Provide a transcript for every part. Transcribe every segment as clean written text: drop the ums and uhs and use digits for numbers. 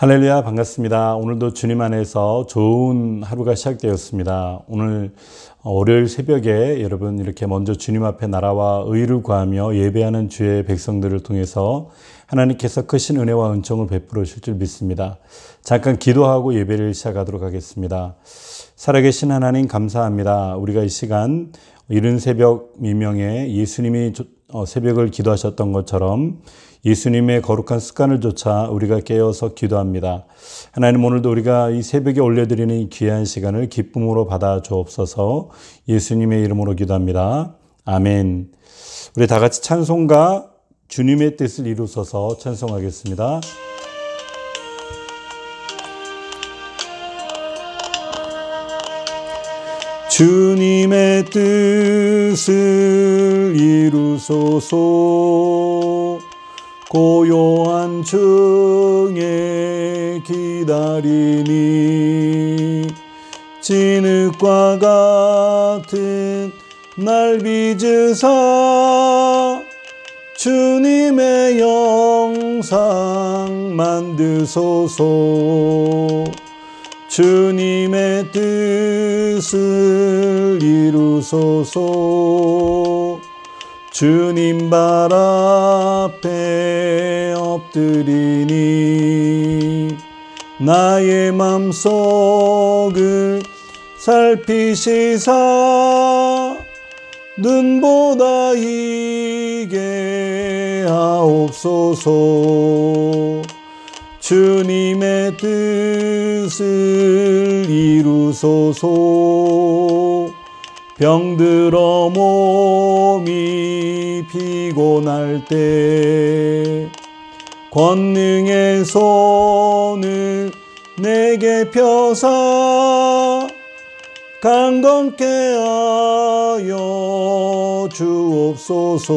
할렐루야, 반갑습니다. 오늘도 주님 안에서 좋은 하루가 시작되었습니다. 오늘 월요일 새벽에 여러분 이렇게 먼저 주님 앞에 나라와 의를 구하며 예배하는 주의 백성들을 통해서 하나님께서 크신 은혜와 은총을 베풀어 주실 줄 믿습니다. 잠깐 기도하고 예배를 시작하도록 하겠습니다. 살아계신 하나님 감사합니다. 우리가 이 시간 이른 새벽 미명에 예수님이 새벽을 기도하셨던 것처럼 예수님의 거룩한 습관을 좇아 우리가 깨어서 기도합니다. 하나님, 오늘도 우리가 이 새벽에 올려드리는 이 귀한 시간을 기쁨으로 받아 주옵소서. 예수님의 이름으로 기도합니다. 아멘. 우리 다 같이 찬송가 주님의 뜻을 이루소서 찬송하겠습니다. 주님의 뜻을 이루소서. 고요한 중에 기다리니 진흙과 같은 날 빚으사 주님의 영상 만드소서. 주님의 뜻을 이루소서. 주님 발 앞에 엎드리니 나의 맘속을 살피시사 눈보다 이게 하옵소서. 주님의 뜻을 이루소서. 병들어 몸이 피곤할 때 권능의 손을 내게 펴사 강건케 하여 주옵소서.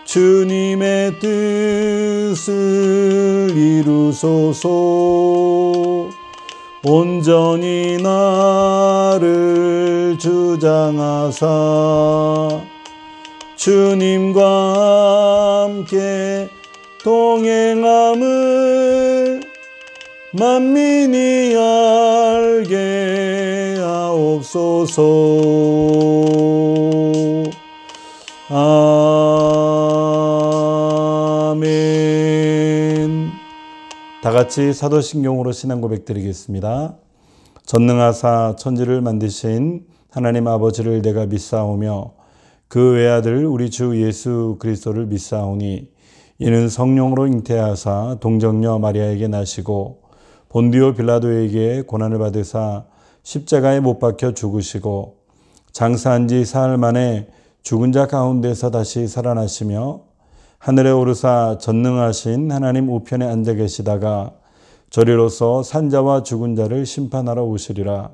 주님의 뜻을 이루소서. 온전히 나를 주장하사 주님과 함께 동행함을 만민이 알게 하옵소서. 아멘. 다 같이 사도신경으로 신앙 고백 드리겠습니다. 전능하사 천지를 만드신 하나님 아버지를 내가 믿사오며 그 외아들 우리 주 예수 그리스도를 믿사오니 이는 성령으로 잉태하사 동정녀 마리아에게 나시고 본디오 빌라도에게 고난을 받으사 십자가에 못 박혀 죽으시고 장사한 지 사흘 만에 죽은 자 가운데서 다시 살아나시며 하늘에 오르사 전능하신 하나님 우편에 앉아 계시다가 저리로서 산자와 죽은 자를 심판하러 오시리라.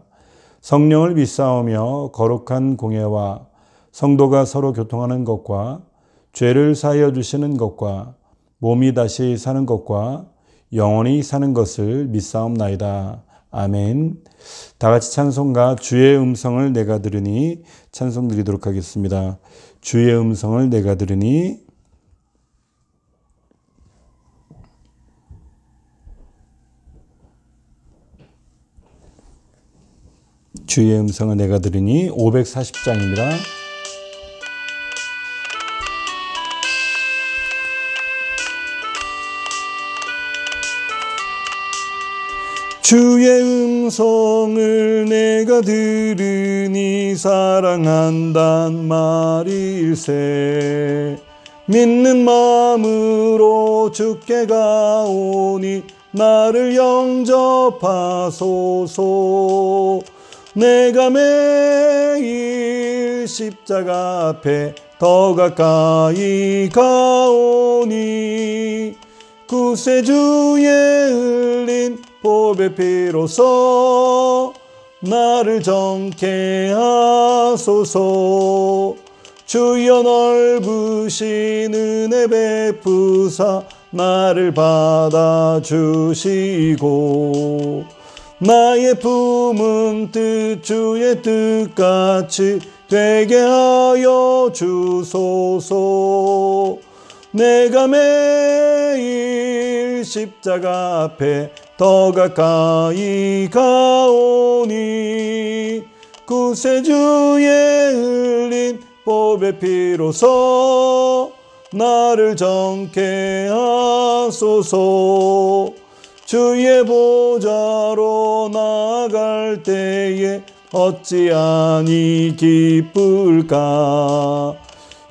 성령을 믿사오며 거룩한 공예와 성도가 서로 교통하는 것과 죄를 사하여 주시는 것과 몸이 다시 사는 것과 영원히 사는 것을 믿사옵나이다. 아멘. 다 같이 찬송가 주의 음성을 내가 들으니 찬송 드리도록 하겠습니다. 주의 음성을 내가 들으니 주의 음성을 내가 들으니 540장입니다. 주의 음성을 내가 들으니 사랑한단 말일세. 믿는 마음으로 주께 가오니 나를 영접하소서. 내가 매일 십자가 앞에 더 가까이 가오니 구세주의 흘린 보배 피로써 나를 정케 하소서. 주여 넓으신 은혜 베푸사 나를 받아주시고 나의 품은 뜻 주의 뜻같이 되게 하여 주소서. 내가 매일 십자가 앞에 더 가까이 가오니 구세주의 흘린 보배 피로써 나를 정케 하소서. 주의 보좌로 나갈 때에 어찌하니 기쁠까.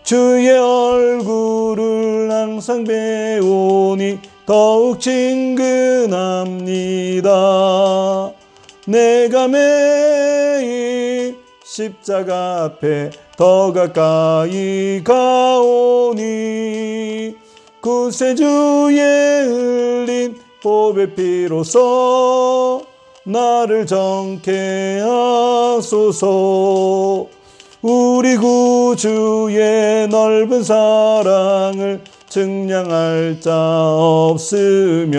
주의 얼굴을 항상 배우니 더욱 친근합니다. 내가 매일 십자가 앞에 더 가까이 가오니 구세주의 흘린 보배 피로써 나를 정케 하소서. 우리 구주의 넓은 사랑을 증량할 자 없으며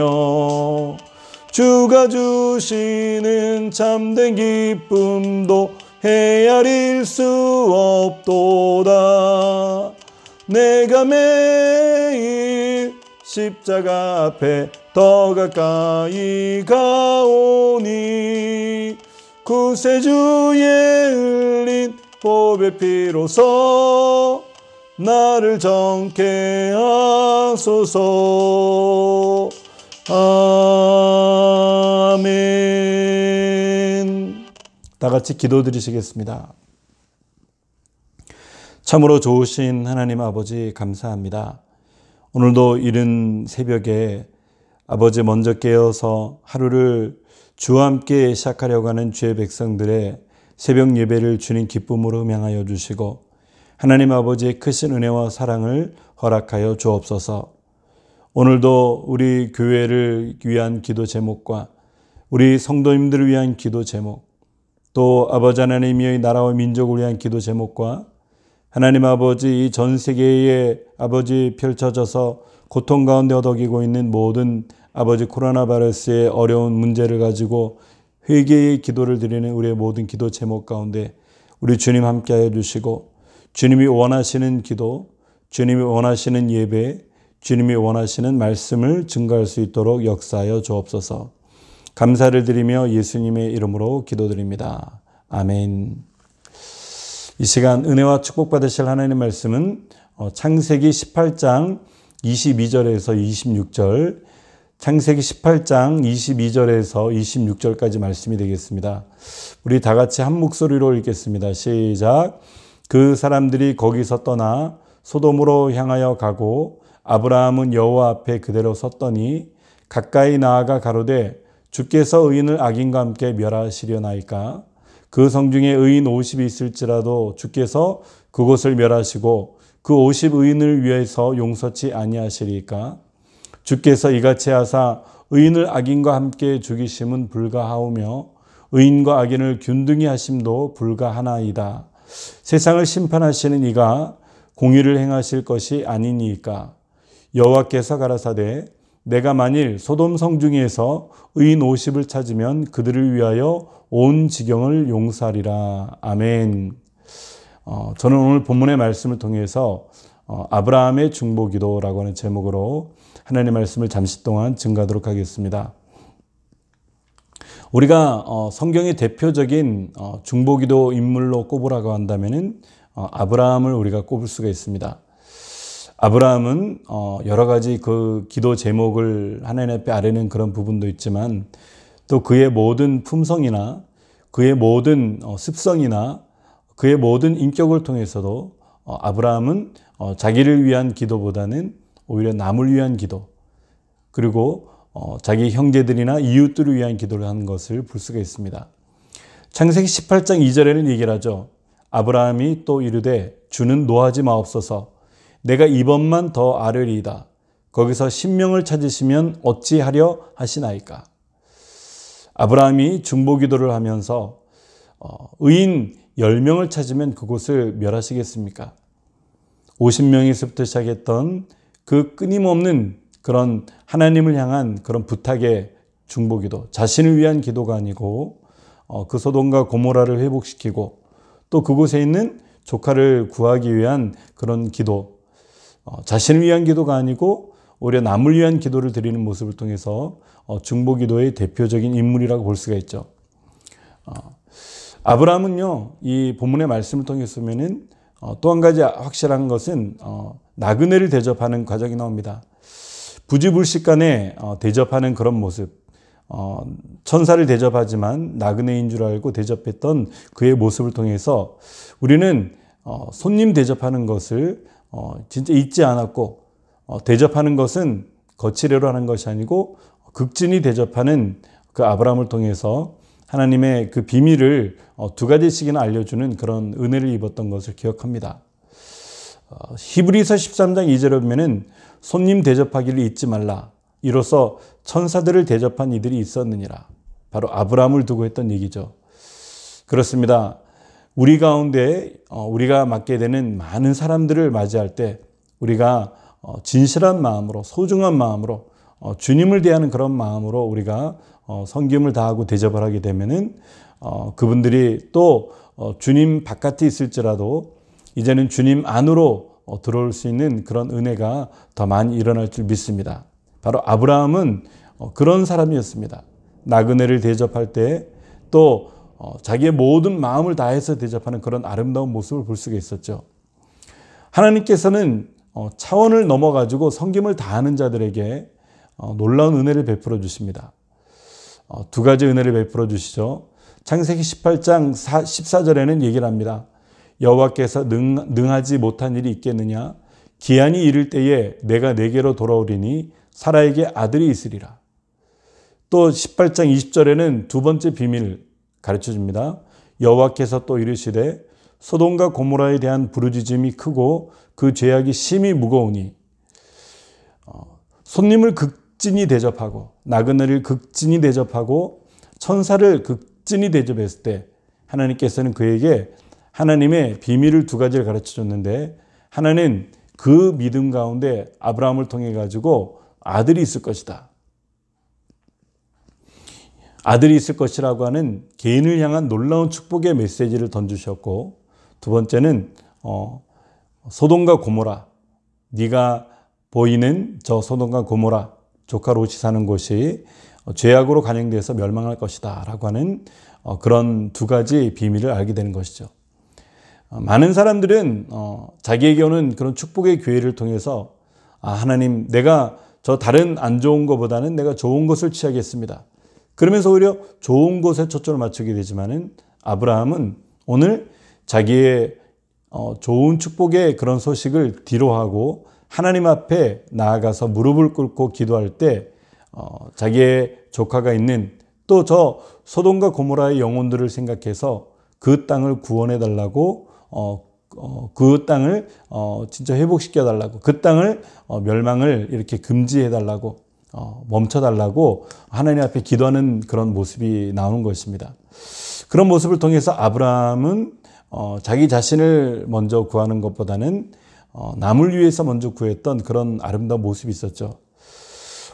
주가 주시는 참된 기쁨도 헤아릴 수 없도다. 내가 매일 십자가 앞에 더 가까이 가오니 구세주의 흘린 보배 피로써 나를 정케 하소서. 아멘. 다 같이 기도드리시겠습니다. 참으로 좋으신 하나님 아버지 감사합니다. 오늘도 이른 새벽에 아버지 먼저 깨어서 하루를 주와 함께 시작하려고 하는 주의 백성들의 새벽 예배를 주님 기쁨으로 음행하여 주시고 하나님 아버지의 크신 은혜와 사랑을 허락하여 주옵소서. 오늘도 우리 교회를 위한 기도 제목과 우리 성도님들을 위한 기도 제목, 또 아버지 하나님의 나라와 민족을 위한 기도 제목과 하나님 아버지 이 전 세계에 아버지 펼쳐져서 고통 가운데 어덕이고 있는 모든 아버지 코로나 바이러스의 어려운 문제를 가지고 회개의 기도를 드리는 우리의 모든 기도 제목 가운데 우리 주님 함께하여 주시고 주님이 원하시는 기도, 주님이 원하시는 예배, 주님이 원하시는 말씀을 증거할 수 있도록 역사하여 주옵소서. 감사를 드리며 예수님의 이름으로 기도드립니다. 아멘. 이 시간 은혜와 축복받으실 하나님의 말씀은 창세기 18장 22절에서 26절, 창세기 18장 22절에서 26절까지 말씀이 되겠습니다. 우리 다 같이 한 목소리로 읽겠습니다. 시작. 그 사람들이 거기서 떠나 소돔으로 향하여 가고 아브라함은 여호와 앞에 그대로 섰더니 가까이 나아가 가로되 주께서 의인을 악인과 함께 멸하시려나이까. 그 성중에 의인 50이 있을지라도 주께서 그곳을 멸하시고 그 50 의인을 위해서 용서치 아니하시리까. 주께서 이같이 하사 의인을 악인과 함께 죽이심은 불가하오며 의인과 악인을 균등히 하심도 불가하나이다. 세상을 심판하시는 이가 공의를 행하실 것이 아니니까. 여호와께서 가라사대 내가 만일 소돔 성중에서 의인 50을 찾으면 그들을 위하여 온 지경을 용서하리라. 아멘. 저는 오늘 본문의 말씀을 통해서 아브라함의 중보기도라고 하는 제목으로 하나님의 말씀을 잠시 동안 증거하도록 하겠습니다. 우리가 성경의 대표적인 중보기도 인물로 꼽으라고 한다면 아브라함을 우리가 꼽을 수가 있습니다. 아브라함은 여러 가지 그 기도 제목을 하나님 앞에 아뢰는 그런 부분도 있지만 또 그의 모든 품성이나 그의 모든 습성이나 그의 모든 인격을 통해서도 아브라함은 자기를 위한 기도보다는 오히려 남을 위한 기도, 그리고 자기 형제들이나 이웃들을 위한 기도를 하는 것을 볼 수가 있습니다. 창세기 18장 2절에는 얘기를 하죠. 아브라함이 또 이르되 주는 노하지 마옵소서. 내가 이번만 더 아뢰리이다. 거기서 신명을 찾으시면 어찌하려 하시나이까. 아브라함이 중보기도를 하면서 의인 10명을 찾으면 그곳을 멸하시겠습니까? 50명에서부터 시작했던 그 끊임없는 그런 하나님을 향한 그런 부탁의 중보기도, 자신을 위한 기도가 아니고 그 소돔과 고모라를 회복시키고 또 그곳에 있는 조카를 구하기 위한 그런 기도, 자신을 위한 기도가 아니고 오히려 남을 위한 기도를 드리는 모습을 통해서 중보기도의 대표적인 인물이라고 볼 수가 있죠. 아브라함은요, 이 본문의 말씀을 통해서 보면은 또 한 가지 확실한 것은 나그네를 대접하는 과정이 나옵니다. 부지불식간에 대접하는 그런 모습, 천사를 대접하지만 나그네인 줄 알고 대접했던 그의 모습을 통해서 우리는 손님 대접하는 것을 진짜 잊지 않았고, 대접하는 것은 거칠애로 하는 것이 아니고 극진히 대접하는 그 아브라함을 통해서 하나님의 그 비밀을 두 가지씩이나 알려주는 그런 은혜를 입었던 것을 기억합니다. 히브리서 13장 2절에 보면은 손님 대접하기를 잊지 말라. 이로써 천사들을 대접한 이들이 있었느니라. 바로 아브라함을 두고 했던 얘기죠. 그렇습니다. 우리 가운데 우리가 맡게 되는 많은 사람들을 맞이할 때 우리가 진실한 마음으로, 소중한 마음으로, 주님을 대하는 그런 마음으로 우리가 섬김을 다하고 대접을 하게 되면은 그분들이 또 주님 바깥에 있을지라도 이제는 주님 안으로 들어올 수 있는 그런 은혜가 더 많이 일어날 줄 믿습니다. 바로 아브라함은 그런 사람이었습니다. 나그네를 대접할 때 또 자기의 모든 마음을 다해서 대접하는 그런 아름다운 모습을 볼 수가 있었죠. 하나님께서는 차원을 넘어가지고 섬김을 다하는 자들에게 놀라운 은혜를 베풀어 주십니다. 두 가지 은혜를 베풀어 주시죠. 창세기 18장 14절에는 얘기를 합니다. 여호와께서 능하지 못한 일이 있겠느냐? 기한이 이를 때에 내가 내게로 돌아오리니 사라에게 아들이 있으리라. 또 18장 20절에는 두 번째 비밀 가르쳐 줍니다. 여호와께서 또 이르시되 소돔과 고모라에 대한 부르짖음이 크고 그 죄악이 심히 무거우니 손님을 극진히 대접하고 나그네를 극진히 대접하고 천사를 극진히 대접했을 때 하나님께서는 그에게 하나님의 비밀을 두 가지를 가르쳐 줬는데, 하나는 그 믿음 가운데 아브라함을 통해 가지고 아들이 있을 것이다. 아들이 있을 것이라고 하는 개인을 향한 놀라운 축복의 메시지를 던지셨고, 두 번째는 소돔과 고모라, 네가 보이는 저 소돔과 고모라 조카 롯이 사는 곳이 죄악으로 간영돼서 멸망할 것이다 라고 하는 그런 두 가지 비밀을 알게 되는 것이죠. 많은 사람들은 자기에게 오는 그런 축복의 기회를 통해서 하나님, 내가 저 다른 안 좋은 것보다는 내가 좋은 것을 취하겠습니다. 그러면서 오히려 좋은 것에 초점을 맞추게 되지만은 아브라함은 오늘 자기의 좋은 축복의 그런 소식을 뒤로하고 하나님 앞에 나아가서 무릎을 꿇고 기도할 때 자기의 조카가 있는 또 저 소돔과 고모라의 영혼들을 생각해서 그 땅을 구원해 달라고, 그 땅을 진짜 회복시켜 달라고, 그 땅을 멸망을 이렇게 금지해 달라고, 멈춰 달라고 하나님 앞에 기도하는 그런 모습이 나오는 것입니다. 그런 모습을 통해서 아브라함은 자기 자신을 먼저 구하는 것보다는 남을 위해서 먼저 구했던 그런 아름다운 모습이 있었죠.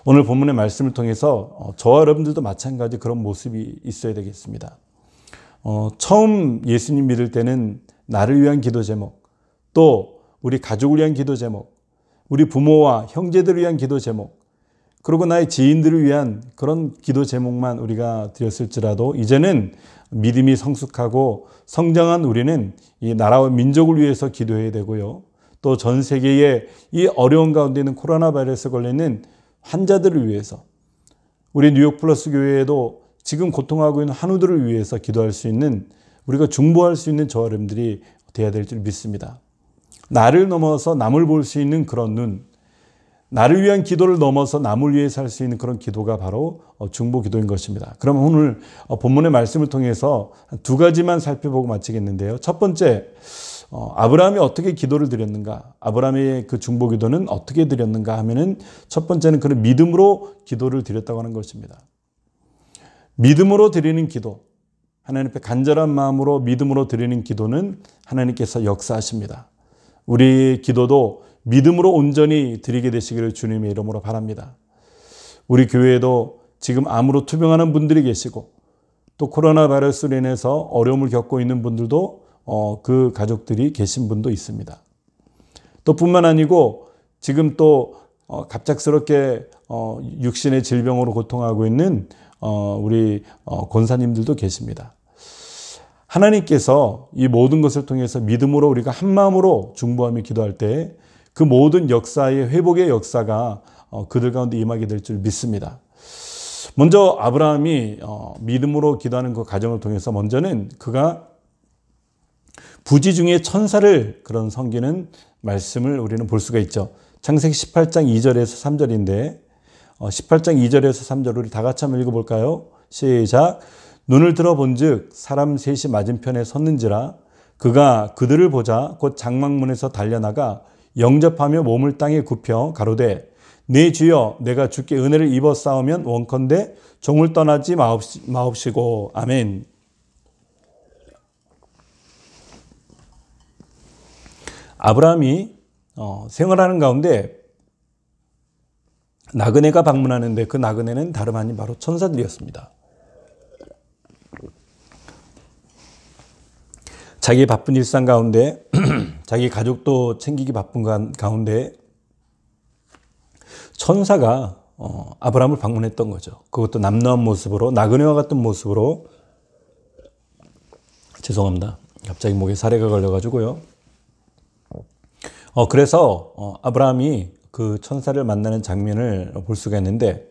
오늘 본문의 말씀을 통해서 저와 여러분들도 마찬가지 그런 모습이 있어야 되겠습니다. 처음 예수님 믿을 때는 나를 위한 기도 제목, 또 우리 가족을 위한 기도 제목, 우리 부모와 형제들을 위한 기도 제목, 그리고 나의 지인들을 위한 그런 기도 제목만 우리가 드렸을지라도 이제는 믿음이 성숙하고 성장한 우리는 이 나라와 민족을 위해서 기도해야 되고요. 또 전 세계의 이 어려운 가운데 있는 코로나 바이러스에 걸리는 환자들을 위해서, 우리 뉴욕 플러스 교회에도 지금 고통하고 있는 한우들을 위해서 기도할 수 있는, 우리가 중보할 수 있는 저와 여러분들이 되어야 될 줄 믿습니다. 나를 넘어서 남을 볼 수 있는 그런 눈, 나를 위한 기도를 넘어서 남을 위해 살 수 있는 그런 기도가 바로 중보 기도인 것입니다. 그럼 오늘 본문의 말씀을 통해서 두 가지만 살펴보고 마치겠는데요. 첫 번째, 아브라함이 어떻게 기도를 드렸는가? 아브라함의 그 중보 기도는 어떻게 드렸는가 하면은 첫 번째는 그런 믿음으로 기도를 드렸다고 하는 것입니다. 믿음으로 드리는 기도, 하나님 앞에 간절한 마음으로 믿음으로 드리는 기도는 하나님께서 역사하십니다. 우리 기도도 믿음으로 온전히 드리게 되시기를 주님의 이름으로 바랍니다. 우리 교회에도 지금 암으로 투병하는 분들이 계시고, 또 코로나 바이러스로 인해서 어려움을 겪고 있는 분들도 그 가족들이 계신 분도 있습니다. 또 뿐만 아니고 지금 또 갑작스럽게 육신의 질병으로 고통하고 있는 우리 권사님들도 계십니다. 하나님께서 이 모든 것을 통해서 믿음으로 우리가 한 마음으로 중보하며 기도할 때 그 모든 역사의 회복의 역사가 그들 가운데 임하게 될 줄 믿습니다. 먼저 아브라함이 믿음으로 기도하는 그 과정을 통해서 먼저는 그가 부지 중에 천사를 그런 섬기는 말씀을 우리는 볼 수가 있죠. 창세기 18장 2절에서 3절인데 18장 2절에서 3절 우리 다 같이 한번 읽어볼까요? 시작. 눈을 들어 본즉 사람 셋이 맞은편에 섰는지라 그가 그들을 보자 곧 장막문에서 달려나가 영접하며 몸을 땅에 굽혀 가로되 내 주여 내가 주께 은혜를 입어 싸우면 원컨대 종을 떠나지 마옵시고 아멘. 아브라함이 생활하는 가운데 나그네가 방문하는데 그 나그네는 다름 아닌 바로 천사들이었습니다. 자기 바쁜 일상 가운데 자기 가족도 챙기기 바쁜 가운데 천사가 아브라함을 방문했던 거죠. 그것도 남루한 모습으로 나그네와 같은 모습으로 죄송합니다. 갑자기 목에 사례가 걸려가지고요. 그래서 아브라함이 그 천사를 만나는 장면을 볼 수가 있는데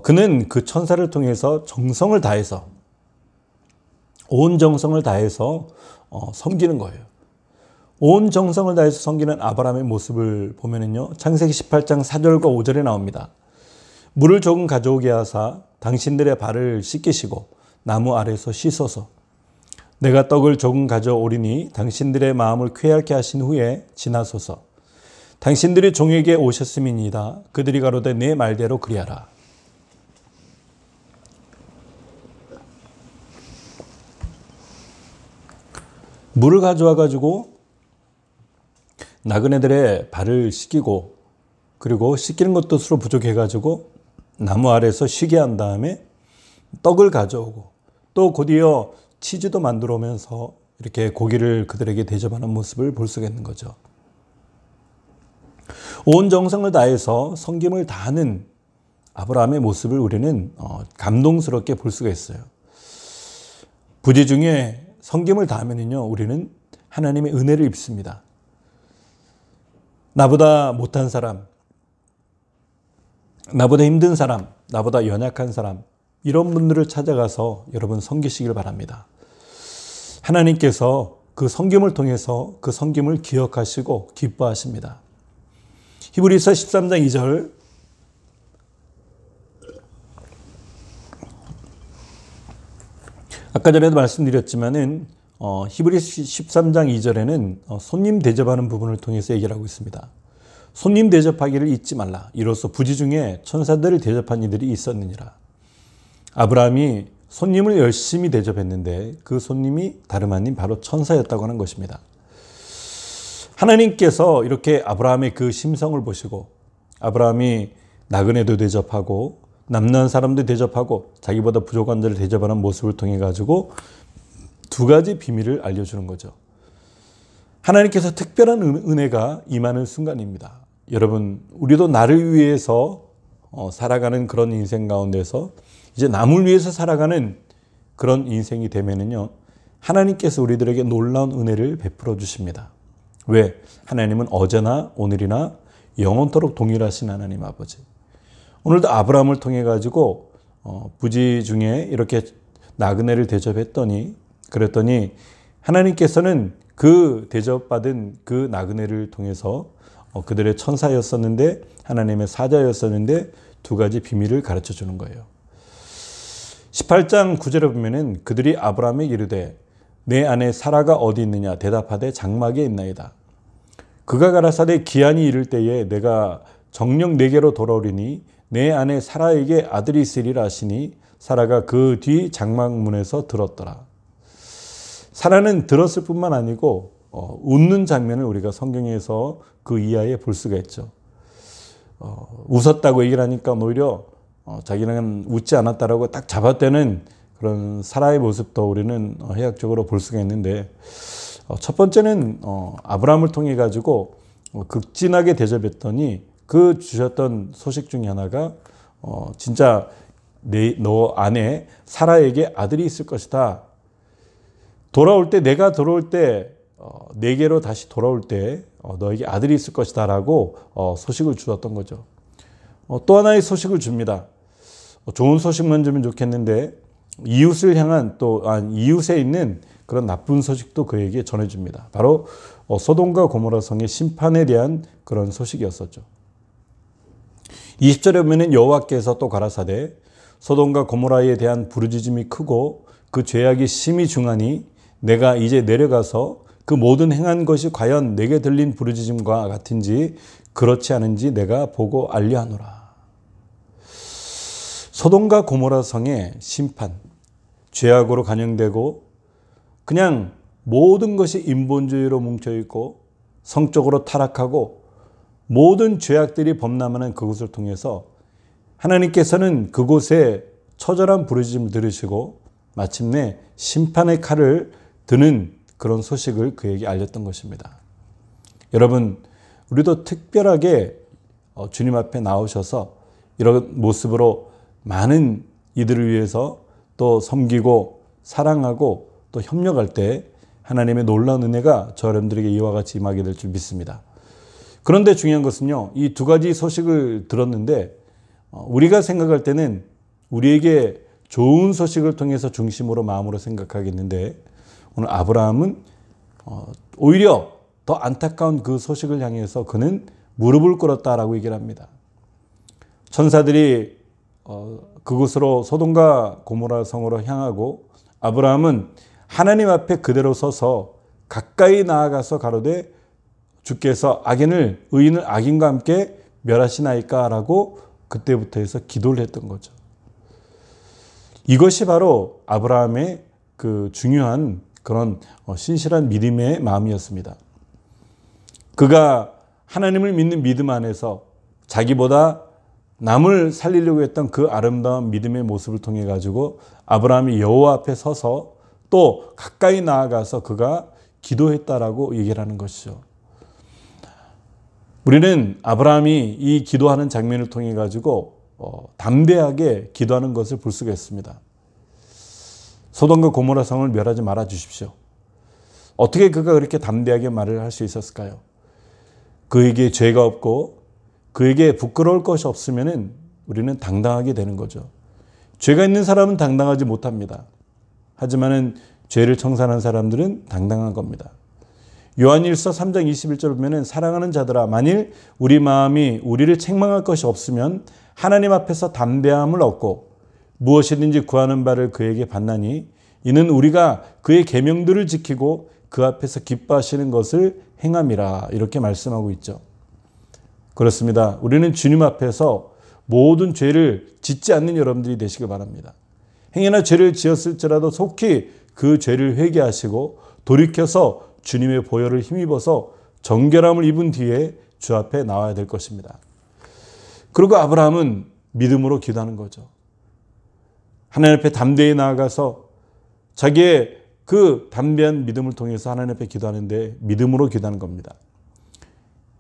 그는 그 천사를 통해서 정성을 다해서 온 정성을 다해서 섬기는 거예요. 온 정성을 다해서 섬기는 아브라함의 모습을 보면은요. 창세기 18장 4절과 5절에 나옵니다. 물을 조금 가져오게 하사 당신들의 발을 씻기시고 나무 아래서 씻어서 내가 떡을 조금 가져오리니 당신들의 마음을 쾌하게 하신 후에 지나소서. 당신들이 종에게 오셨음이니이다. 그들이 가로되 내 말대로 그리하라. 물을 가져와 가지고 나그네들의 발을 씻기고 그리고 씻기는 것도 서로 부족해 가지고 나무 아래서 쉬게 한 다음에 떡을 가져오고 또 곧이어 치즈도 만들어 오면서 이렇게 고기를 그들에게 대접하는 모습을 볼 수가 있는 거죠. 온 정성을 다해서 섬김을 다하는 아브라함의 모습을 우리는 감동스럽게 볼 수가 있어요. 부지 중에 섬김을 다하면요, 우리는 하나님의 은혜를 입습니다. 나보다 못한 사람, 나보다 힘든 사람, 나보다 연약한 사람, 이런 분들을 찾아가서 여러분 섬기시길 바랍니다. 하나님께서 그 섬김을 통해서 그 섬김을 기억하시고 기뻐하십니다. 히브리서 13장 2절 아까 전에도 말씀드렸지만은 히브리서 13장 2절에는 손님 대접하는 부분을 통해서 얘기를 하고 있습니다. 손님 대접하기를 잊지 말라. 이로써 부지 중에 천사들을 대접한 이들이 있었느니라. 아브라함이 손님을 열심히 대접했는데 그 손님이 다름 아닌 바로 천사였다고 하는 것입니다. 하나님께서 이렇게 아브라함의 그 심성을 보시고 아브라함이 나그네도 대접하고 남는 사람도 대접하고 자기보다 부족한 자를 대접하는 모습을 통해 가지고 두 가지 비밀을 알려주는 거죠. 하나님께서 특별한 은혜가 임하는 순간입니다. 여러분, 우리도 나를 위해서 살아가는 그런 인생 가운데서 이제 남을 위해서 살아가는 그런 인생이 되면은요, 하나님께서 우리들에게 놀라운 은혜를 베풀어 주십니다. 왜? 하나님은 어제나 오늘이나 영원토록 동일하신 하나님 아버지. 오늘도 아브라함을 통해 가지고 부지 중에 이렇게 나그네를 대접했더니 그랬더니 하나님께서는 그 대접받은 그 나그네를 통해서 그들의 천사였었는데 하나님의 사자였었는데 두 가지 비밀을 가르쳐 주는 거예요. 18장 9절에 보면은 그들이 아브라함에게 이르되 내 아내 사라가 어디 있느냐 대답하되 장막에 있나이다. 그가 가라사대 기한이 이를 때에 내가 정녕 내게로 돌아오리니 내 아내 사라에게 아들이 있으리라 하시니 사라가 그 뒤 장막문에서 들었더라. 사라는 들었을 뿐만 아니고 웃는 장면을 우리가 성경에서 그 이하에 볼 수가 있죠. 웃었다고 얘기를 하니까 오히려 자기는 웃지 않았다라고 딱 잡아떼는 그런 사라의 모습도 우리는 해학적으로 볼 수가 있는데 첫 번째는 아브라함을 통해 가지고 극진하게 대접했더니 그 주셨던 소식 중에 하나가 진짜 너 안에 사라에게 아들이 있을 것이다. 돌아올 때, 내가 돌아올 때, 내게로 다시 돌아올 때 너에게 아들이 있을 것이다 라고 소식을 주었던 거죠. 또 하나의 소식을 줍니다. 좋은 소식만 주면 좋겠는데 이웃을 향한 이웃에 있는 그런 나쁜 소식도 그에게 전해줍니다. 바로 소돔과 고모라 성의 심판에 대한 그런 소식이었었죠. 20절에 보면 여호와께서 또 가라사대 소돔과 고모라에 대한 부르짖음이 크고 그 죄악이 심히 중하니 내가 이제 내려가서 그 모든 행한 것이 과연 내게 들린 부르짖음과 같은지 그렇지 않은지 내가 보고 알려하노라. 소돔과 고모라 성의 심판, 죄악으로 간영되고 그냥 모든 것이 인본주의로 뭉쳐있고 성적으로 타락하고 모든 죄악들이 범람하는 그곳을 통해서 하나님께서는 그곳에 처절한 부르짖음을 들으시고 마침내 심판의 칼을 드는 그런 소식을 그에게 알렸던 것입니다. 여러분, 우리도 특별하게 주님 앞에 나오셔서 이런 모습으로 많은 이들을 위해서 또 섬기고 사랑하고 또 협력할 때 하나님의 놀라운 은혜가 저 여러분들에게 이와 같이 임하게 될 줄 믿습니다. 그런데 중요한 것은요, 이 두 가지 소식을 들었는데 우리가 생각할 때는 우리에게 좋은 소식을 통해서 중심으로 마음으로 생각하겠는데 오늘 아브라함은 오히려 더 안타까운 그 소식을 향해서 그는 무릎을 꿇었다라고 얘기를 합니다. 천사들이 그곳으로 소돔과 고모라 성으로 향하고 아브라함은 하나님 앞에 그대로 서서 가까이 나아가서 가로되 주께서 의인을 악인과 함께 멸하시나이까라고 그때부터 해서 기도를 했던 거죠. 이것이 바로 아브라함의 그 중요한 그런 신실한 믿음의 마음이었습니다. 그가 하나님을 믿는 믿음 안에서 자기보다 남을 살리려고 했던 그 아름다운 믿음의 모습을 통해 가지고 아브라함이 여호와 앞에 서서 또 가까이 나아가서 그가 기도했다라고 얘기를 하는 것이죠. 우리는 아브라함이 이 기도하는 장면을 통해 가지고 담대하게 기도하는 것을 볼 수가 있습니다. 소돔과 고모라 성을 멸하지 말아 주십시오. 어떻게 그가 그렇게 담대하게 말을 할 수 있었을까요? 그에게 죄가 없고 그에게 부끄러울 것이 없으면 우리는 당당하게 되는 거죠. 죄가 있는 사람은 당당하지 못합니다. 하지만 죄를 청산한 사람들은 당당한 겁니다. 요한일서 3장 21절 보면 사랑하는 자들아 만일 우리 마음이 우리를 책망할 것이 없으면 하나님 앞에서 담대함을 얻고 무엇이든지 구하는 바를 그에게 받나니 이는 우리가 그의 계명들을 지키고 그 앞에서 기뻐하시는 것을 행함이라 이렇게 말씀하고 있죠. 그렇습니다. 우리는 주님 앞에서 모든 죄를 짓지 않는 여러분들이 되시길 바랍니다. 행여나 죄를 지었을지라도 속히 그 죄를 회개하시고 돌이켜서 주님의 보혈을 힘입어서 정결함을 입은 뒤에 주 앞에 나와야 될 것입니다. 그리고 아브라함은 믿음으로 기도하는 거죠. 하나님 앞에 담대히 나아가서 자기의 그 담대한 믿음을 통해서 하나님 앞에 기도하는데 믿음으로 기도하는 겁니다.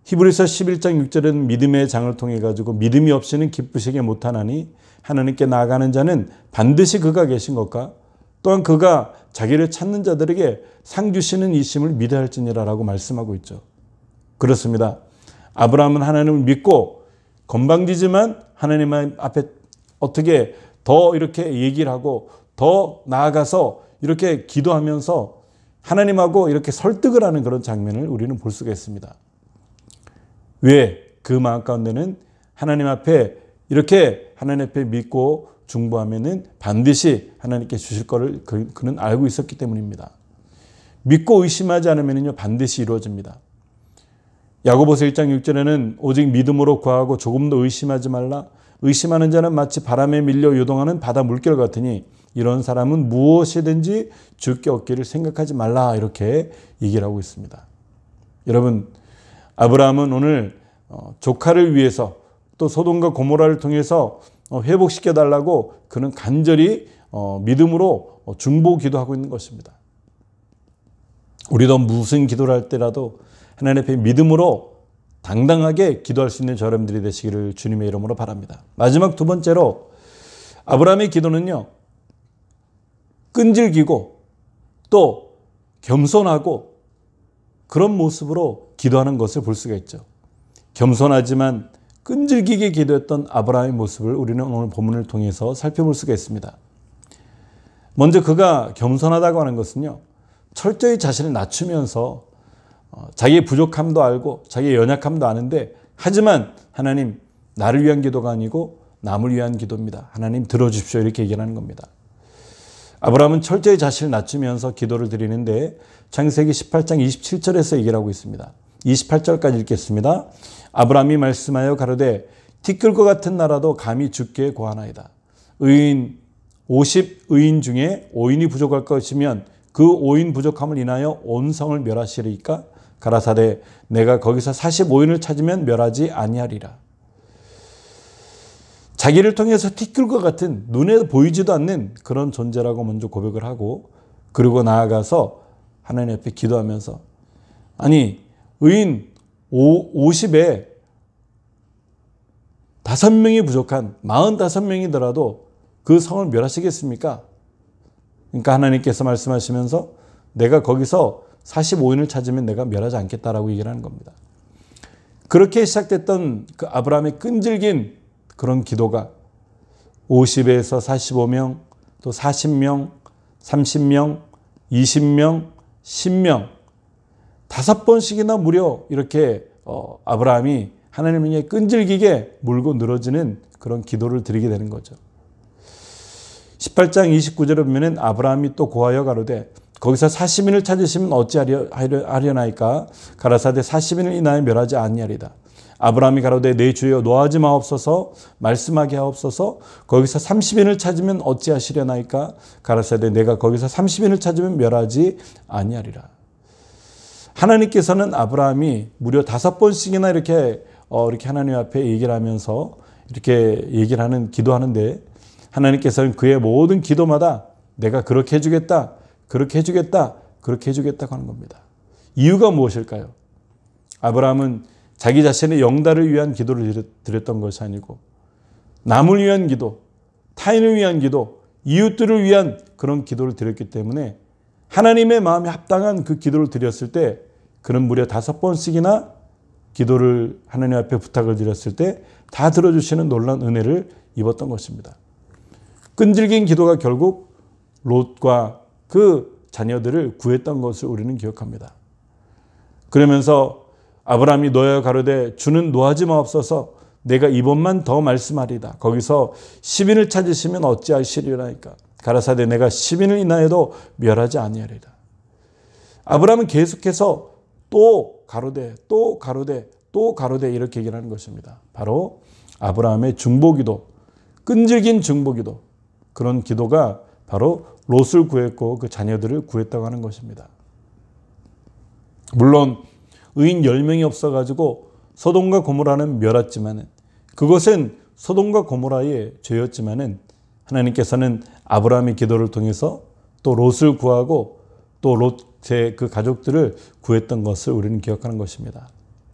히브리서 11장 6절에는 믿음의 장을 통해 가지고 믿음이 없이는 기쁘시게 못하나니 하나님께 나아가는 자는 반드시 그가 계신 것과 또한 그가 자기를 찾는 자들에게 상 주시는 이심을 믿어야 할지니라라고 말씀하고 있죠. 그렇습니다. 아브라함은 하나님을 믿고 건방지지만 하나님 앞에 어떻게 더 이렇게 얘기를 하고 더 나아가서 이렇게 기도하면서 하나님하고 이렇게 설득을 하는 그런 장면을 우리는 볼 수가 있습니다. 왜? 그 마음 가운데는 하나님 앞에 이렇게 하나님 앞에 믿고 중보하면은 반드시 하나님께 주실 것을 그는 알고 있었기 때문입니다. 믿고 의심하지 않으면요 반드시 이루어집니다. 야고보서 1장 6절에는 오직 믿음으로 구하고 조금도 의심하지 말라. 의심하는 자는 마치 바람에 밀려 요동하는 바다 물결 같으니 이런 사람은 무엇이든지 주께 얻기를 생각하지 말라 이렇게 얘기를 하고 있습니다. 여러분, 아브라함은 오늘 조카를 위해서 또 소돔과 고모라를 통해서 회복시켜 달라고 그는 간절히 믿음으로 중보 기도하고 있는 것입니다. 우리도 무슨 기도를 할 때라도 하나님 앞에 믿음으로 당당하게 기도할 수 있는 여러분들이 되시기를 주님의 이름으로 바랍니다. 마지막 두 번째로 아브라함의 기도는요, 끈질기고 또 겸손하고 그런 모습으로 기도하는 것을 볼 수가 있죠. 겸손하지만 끈질기게 기도했던 아브라함의 모습을 우리는 오늘 본문을 통해서 살펴볼 수가 있습니다. 먼저 그가 겸손하다고 하는 것은요, 철저히 자신을 낮추면서 자기의 부족함도 알고 자기의 연약함도 아는데, 하지만 하나님, 나를 위한 기도가 아니고 남을 위한 기도입니다. 하나님 들어주십시오. 이렇게 얘기하는 겁니다. 아브라함은 철저히 자신을 낮추면서 기도를 드리는데 창세기 18장 27절에서 얘기를 하고 있습니다. 28절까지 읽겠습니다. 아브라함이 말씀하여 가로되 티끌과 같은 나라도 감히 주께 고하나이다. 의인 50의인 중에 5인이 부족할 것이면 그 5인 부족함을 인하여 온 성을 멸하시리까? 가라사대 내가 거기서 45인을 찾으면 멸하지 아니하리라. 자기를 통해서 티끌과 같은 눈에 보이지도 않는 그런 존재라고 먼저 고백을 하고, 그리고 나아가서 하나님 앞에 기도하면서, 아니 의인 50에 5명이 부족한 45명이더라도 그 성을 멸하시겠습니까? 그러니까 하나님께서 말씀하시면서 내가 거기서 45인을 찾으면 내가 멸하지 않겠다라고 얘기를 하는 겁니다. 그렇게 시작됐던 그 아브라함의 끈질긴 그런 기도가 50에서 45명, 또 40명, 30명, 20명, 10명, 5번씩이나 무려 이렇게 아브라함이 하나님에게 끈질기게 물고 늘어지는 그런 기도를 드리게 되는 거죠. 18장 29절에 보면 아브라함이 또 고하여 가로되 거기서 40인을 찾으시면 어찌하려나이까? 가라사대 40인을 인하여 멸하지 아니하리다. 아브라함이 가로되 내 주여 노하지 마옵소서, 말씀하게 하옵소서. 거기서 30인을 찾으면 어찌하시려나이까? 가라사대 내가 거기서 30인을 찾으면 멸하지 아니하리라. 하나님께서는 아브라함이 무려 5번씩이나 이렇게 하나님 앞에 얘기를 하면서 이렇게 얘기를 하는, 기도하는데, 하나님께서는 그의 모든 기도마다 내가 그렇게 해주겠다, 그렇게 해주겠다, 그렇게 해주겠다고 하는 겁니다. 이유가 무엇일까요? 아브라함은 자기 자신의 영달을 위한 기도를 드렸던 것이 아니고 남을 위한 기도, 타인을 위한 기도, 이웃들을 위한 그런 기도를 드렸기 때문에 하나님의 마음에 합당한 그 기도를 드렸을 때 그는 무려 5번씩이나 기도를 하나님 앞에 부탁을 드렸을 때 다 들어주시는 놀라운 은혜를 입었던 것입니다. 끈질긴 기도가 결국 롯과 그 자녀들을 구했던 것을 우리는 기억합니다. 그러면서 아브라함이 노하여 가로되 주는 노하지 마옵소서, 내가 이번만 더 말씀하리다. 거기서 10인을 찾으시면 어찌하시리라니까? 가라사대 내가 10인을 인하여도 멸하지 아니하리라. 아브라함은 계속해서 또 가로되 또 가로되 또 가로되 이렇게 얘기를 하는 것입니다. 바로 아브라함의 중보기도, 끈질긴 중보기도, 그런 기도가 바로 롯을 구했고 그 자녀들을 구했다고 하는 것입니다. 물론 의인 10명이 없어가지고 소돔과 고모라는 멸했지만은, 그것은 소돔과 고모라의 죄였지만은 하나님께서는 아브라함의 기도를 통해서 또 롯을 구하고 또 롯의 그 가족들을 구했던 것을 우리는 기억하는 것입니다.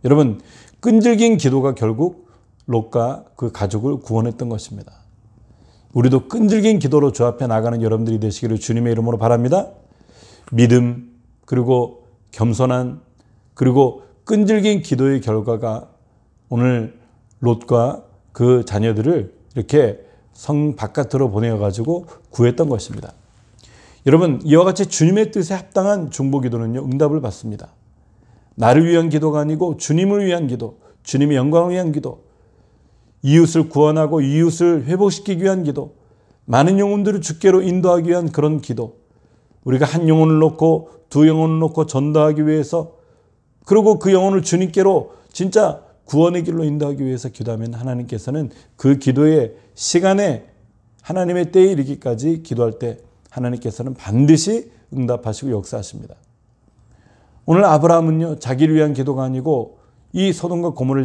여러분, 끈질긴 기도가 결국 롯과 그 가족을 구원했던 것입니다. 우리도 끈질긴 기도로 주 앞에 나가는 여러분들이 되시기를 주님의 이름으로 바랍니다. 믿음, 그리고 겸손한, 그리고 끈질긴 기도의 결과가 오늘 롯과 그 자녀들을 이렇게 성 바깥으로 보내어가지고 구했던 것입니다. 여러분, 이와 같이 주님의 뜻에 합당한 중보기도는요, 응답을 받습니다. 나를 위한 기도가 아니고 주님을 위한 기도, 주님의 영광을 위한 기도, 이웃을 구원하고 이웃을 회복시키기 위한 기도, 많은 영혼들을 주께로 인도하기 위한 그런 기도, 우리가 한 영혼을 놓고 두 영혼을 놓고 전도하기 위해서, 그리고 그 영혼을 주님께로 진짜 구원의 길로 인도하기 위해서 기도하면 하나님께서는 그 기도의 시간에 하나님의 때에 이르기까지 기도할 때 하나님께서는 반드시 응답하시고 역사하십니다. 오늘 아브라함은요, 자기를 위한 기도가 아니고 이 소돔과 고모를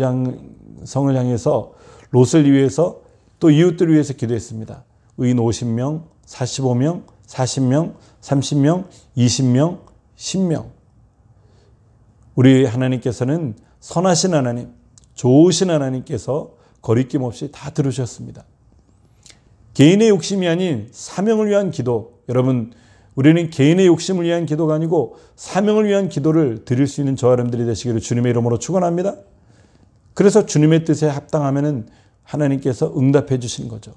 성을 향해서 롯을 위해서 또 이웃들을 위해서 기도했습니다. 의인 50명, 45명, 40명, 30명, 20명, 10명. 우리 하나님께서는 선하신 하나님, 좋으신 하나님께서 거리낌 없이 다 들으셨습니다. 개인의 욕심이 아닌 사명을 위한 기도, 여러분 우리는 개인의 욕심을 위한 기도가 아니고 사명을 위한 기도를 드릴 수 있는 저와 여러분들이 되시기를 주님의 이름으로 축원합니다. 그래서 주님의 뜻에 합당하면은 하나님께서 응답해 주시는 거죠.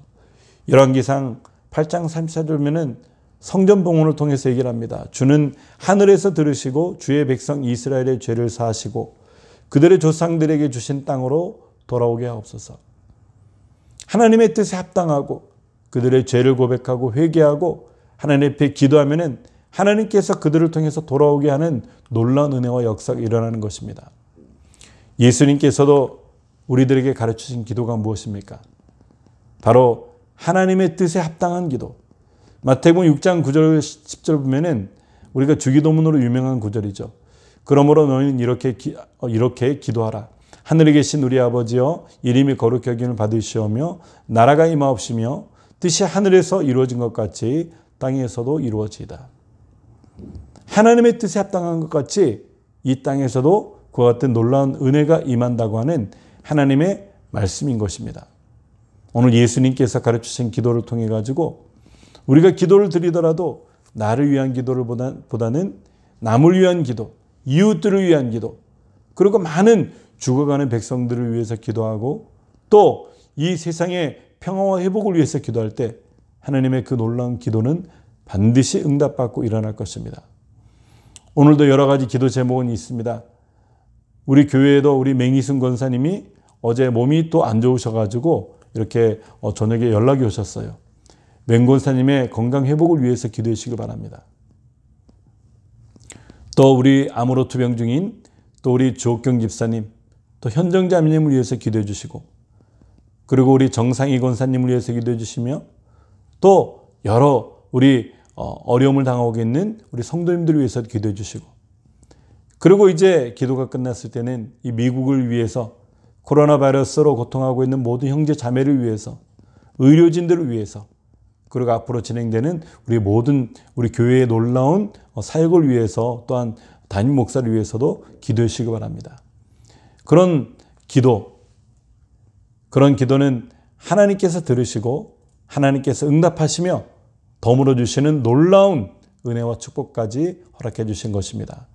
열왕기상 8장 34절 보면은 성전 봉헌을 통해서 얘기를 합니다. 주는 하늘에서 들으시고 주의 백성 이스라엘의 죄를 사하시고 그들의 조상들에게 주신 땅으로 돌아오게 하옵소서. 하나님의 뜻에 합당하고 그들의 죄를 고백하고 회개하고 하나님 앞에 기도하면은 하나님께서 그들을 통해서 돌아오게 하는 놀라운 은혜와 역사가 일어나는 것입니다. 예수님께서도 우리들에게 가르치신 기도가 무엇입니까? 바로 하나님의 뜻에 합당한 기도. 마태복음 6장 9절 10절 보면은 우리가 주기도문으로 유명한 구절이죠. 그러므로 너희는 이렇게 기도하라. 하늘에 계신 우리 아버지여, 이름이 거룩히 여김을 받으시오며 나라가 임하옵시며 뜻이 하늘에서 이루어진 것 같이 땅에서도 이루어지이다. 하나님의 뜻에 합당한 것 같이 이 땅에서도 그와 같은 놀라운 은혜가 임한다고 하는 하나님의 말씀인 것입니다. 오늘 예수님께서 가르치신 기도를 통해 가지고 우리가 기도를 드리더라도 나를 위한 기도를 보다는 남을 위한 기도, 이웃들을 위한 기도, 그리고 많은 죽어가는 백성들을 위해서 기도하고 또 이 세상의 평화와 회복을 위해서 기도할 때 하나님의 그 놀라운 기도는 반드시 응답받고 일어날 것입니다. 오늘도 여러 가지 기도 제목은 있습니다. 우리 교회에도 우리 맹희순 권사님이 어제 몸이 또 안 좋으셔가지고 이렇게 저녁에 연락이 오셨어요. 맹 권사님의 건강 회복을 위해서 기도해 주시기 바랍니다. 또 우리 암으로 투병 중인 또 우리 조옥경 집사님, 또 현정자매님을 위해서 기도해 주시고, 그리고 우리 정상희 권사님을 위해서 기도해 주시며, 또 여러 우리 어려움을 당하고 있는 우리 성도님들을 위해서 기도해 주시고, 그리고 이제 기도가 끝났을 때는 이 미국을 위해서 코로나 바이러스로 고통하고 있는 모든 형제 자매를 위해서, 의료진들을 위해서, 그리고 앞으로 진행되는 우리 모든 우리 교회의 놀라운 사역을 위해서, 또한 담임 목사를 위해서도 기도해 주시기 바랍니다. 그런 기도는 하나님께서 들으시고 하나님께서 응답하시며 더불어 주시는 놀라운 은혜와 축복까지 허락해 주신 것입니다.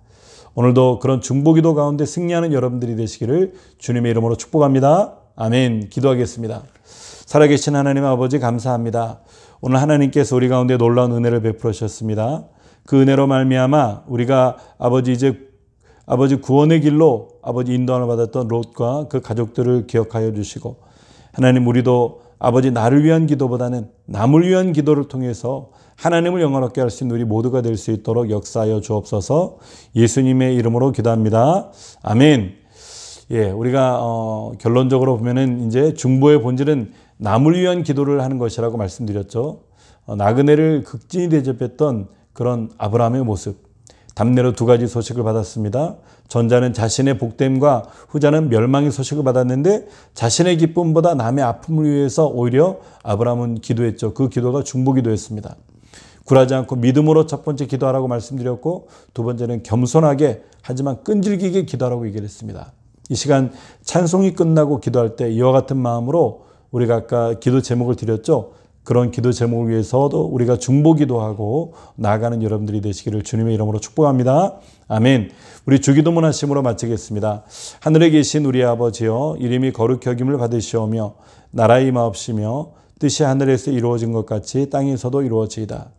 오늘도 그런 중보기도 가운데 승리하는 여러분들이 되시기를 주님의 이름으로 축복합니다. 아멘. 기도하겠습니다. 살아계신 하나님 아버지 감사합니다. 오늘 하나님께서 우리 가운데 놀라운 은혜를 베풀어 주셨습니다. 그 은혜로 말미암아 우리가 아버지 구원의 길로 아버지 인도함을 받았던 롯과 그 가족들을 기억하여 주시고, 하나님 우리도 아버지 나를 위한 기도보다는 남을 위한 기도를 통해서 하나님을 영원하게 할 수 있는 우리 모두가 될 수 있도록 역사하여 주옵소서. 예수님의 이름으로 기도합니다. 아멘. 예, 우리가 결론적으로 보면은 이제 중보의 본질은 남을 위한 기도를 하는 것이라고 말씀드렸죠. 나그네를 극진히 대접했던 그런 아브라함의 모습. 답례로 두 가지 소식을 받았습니다. 전자는 자신의 복됨과 후자는 멸망의 소식을 받았는데 자신의 기쁨보다 남의 아픔을 위해서 오히려 아브라함은 기도했죠. 그 기도가 중보기도였습니다. 굴하지 않고 믿음으로 첫 번째 기도하라고 말씀드렸고, 두 번째는 겸손하게 하지만 끈질기게 기도하라고 얘기를 했습니다. 이 시간 찬송이 끝나고 기도할 때 이와 같은 마음으로 우리가 아까 기도 제목을 드렸죠. 그런 기도 제목을 위해서도 우리가 중보기도하고 나아가는 여러분들이 되시기를 주님의 이름으로 축복합니다. 아멘. 우리 주기도문 하심으로 마치겠습니다. 하늘에 계신 우리 아버지여, 이름이 거룩히 여김을 받으시오며 나라의 임하옵시며 뜻이 하늘에서 이루어진 것 같이 땅에서도 이루어지이다.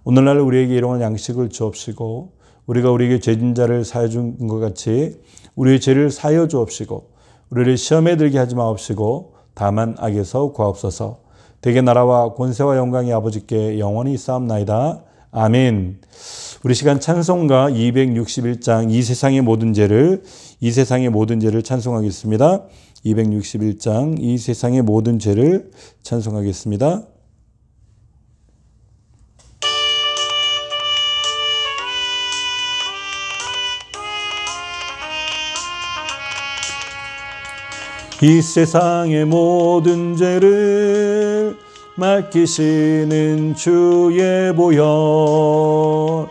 오늘날 우리에게 일용할 양식을 주옵시고, 우리가 우리에게 죄진 자를 사하여 준 것 같이 우리의 죄를 사하여 주옵시고, 우리를 시험에 들게 하지 마옵시고 다만 악에서 구하옵소서. 대개 나라와 권세와 영광이 아버지께 영원히 있사옵나이다. 아멘. 우리 시간 찬송가 261장 이 세상의 모든 죄를 찬송하겠습니다. 261장 이 세상의 모든 죄를 찬송하겠습니다. 이 세상의 모든 죄를 맡기시는 주의 보혈,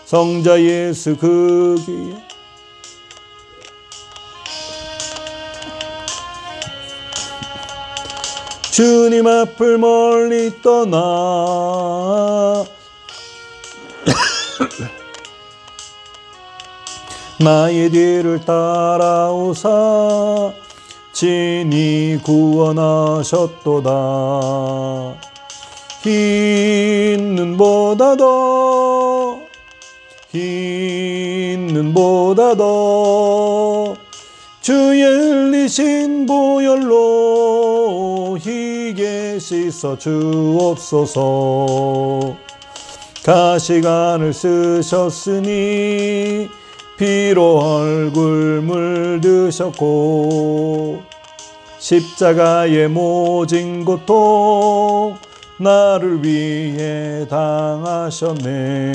성자 예수 그 귀 주님 앞을 멀리 떠나 나의 뒤를 따라오사 친히 구원하셨도다. 흰 눈보다 더 주의 흘리신 보혈로 희게 씻어 주옵소서. 가시관을 쓰셨으니 피로 얼굴 물드셨고 십자가의 모진 고통 나를 위해 당하셨네.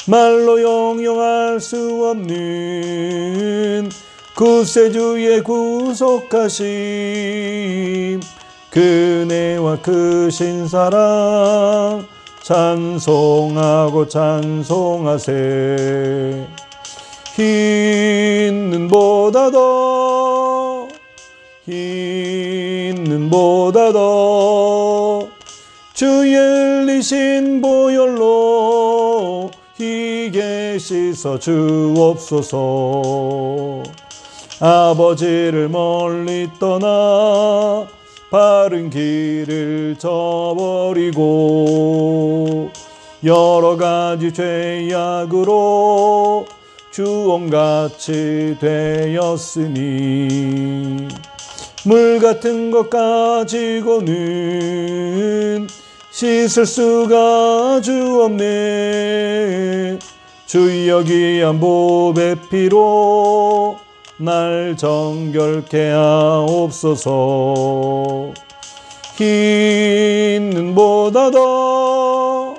말로 용용할 수 없는 구세주의 구속하심 그네와 크신 사랑 찬송하고 찬송하세. 흰 눈보다 더 주의 흘리신 보혈로 희게 씻어 주옵소서. 아버지를 멀리 떠나 바른 길을 저버리고 여러 가지 죄악으로 주홍같이 되었으니 물 같은 것 가지고는 씻을 수가 아주 없네. 주여 귀한 보배 피로 날 정결케 하옵소서. 흰 눈보다 더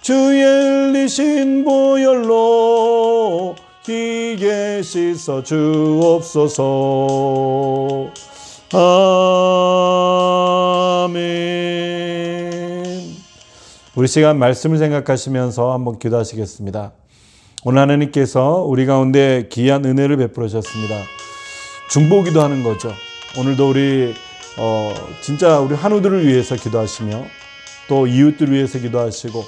주의 흘리신 보혈로 희게 씻어 주옵소서. 아멘. 우리 시간 말씀을 생각하시면서 한번 기도하시겠습니다. 오늘 하나님께서 우리 가운데 귀한 은혜를 베풀어 주셨습니다. 중보기도 하는 거죠. 오늘도 우리 진짜 우리 한우들을 위해서 기도하시며 또 이웃들을 위해서 기도하시고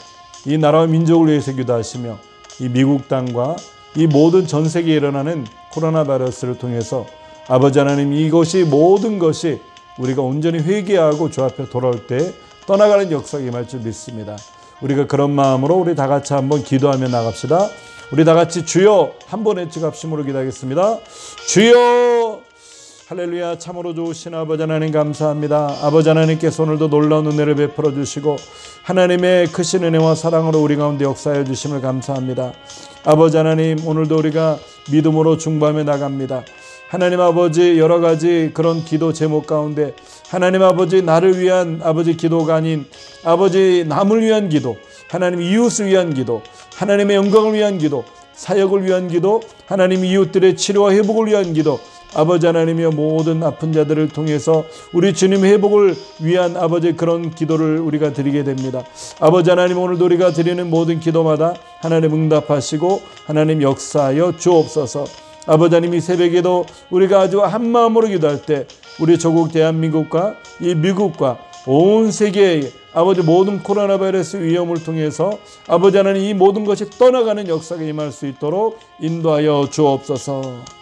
이 나라와 민족을 위해서 기도하시며 이 미국 땅과 이 모든 전 세계에 일어나는 코로나 바이러스를 통해서 아버지 하나님 이것이 모든 것이 우리가 온전히 회개하고 주 앞에 돌아올 때 떠나가는 역사가 임할 줄 믿습니다. 우리가 그런 마음으로 우리 다 같이 한번 기도하며 나갑시다. 우리 다 같이 주여 한번 외치고 합심으로 기도하겠습니다. 주여 할렐루야. 참으로 좋으신 아버지 하나님 감사합니다. 아버지 하나님께서 오늘도 놀라운 은혜를 베풀어 주시고 하나님의 크신 은혜와 사랑으로 우리 가운데 역사해 주심을 감사합니다. 아버지 하나님 오늘도 우리가 믿음으로 중보하며 나갑니다. 하나님 아버지 여러 가지 그런 기도 제목 가운데 하나님 아버지 나를 위한 아버지 기도가 아닌 아버지 남을 위한 기도, 하나님 이웃을 위한 기도, 하나님의 영광을 위한 기도, 사역을 위한 기도, 하나님 이웃들의 치료와 회복을 위한 기도, 아버지 하나님이여 모든 아픈 자들을 통해서 우리 주님 회복을 위한 아버지 그런 기도를 우리가 드리게 됩니다. 아버지 하나님 오늘도 우리가 드리는 모든 기도마다 하나님 응답하시고 하나님 역사하여 주옵소서. 아버지 하나님 이 새벽에도 우리가 아주 한마음으로 기도할 때 우리 조국 대한민국과 이 미국과 온 세계의 아버지 모든 코로나 바이러스 위험을 통해서 아버지 하나님 이 모든 것이 떠나가는 역사가 임할 수 있도록 인도하여 주옵소서.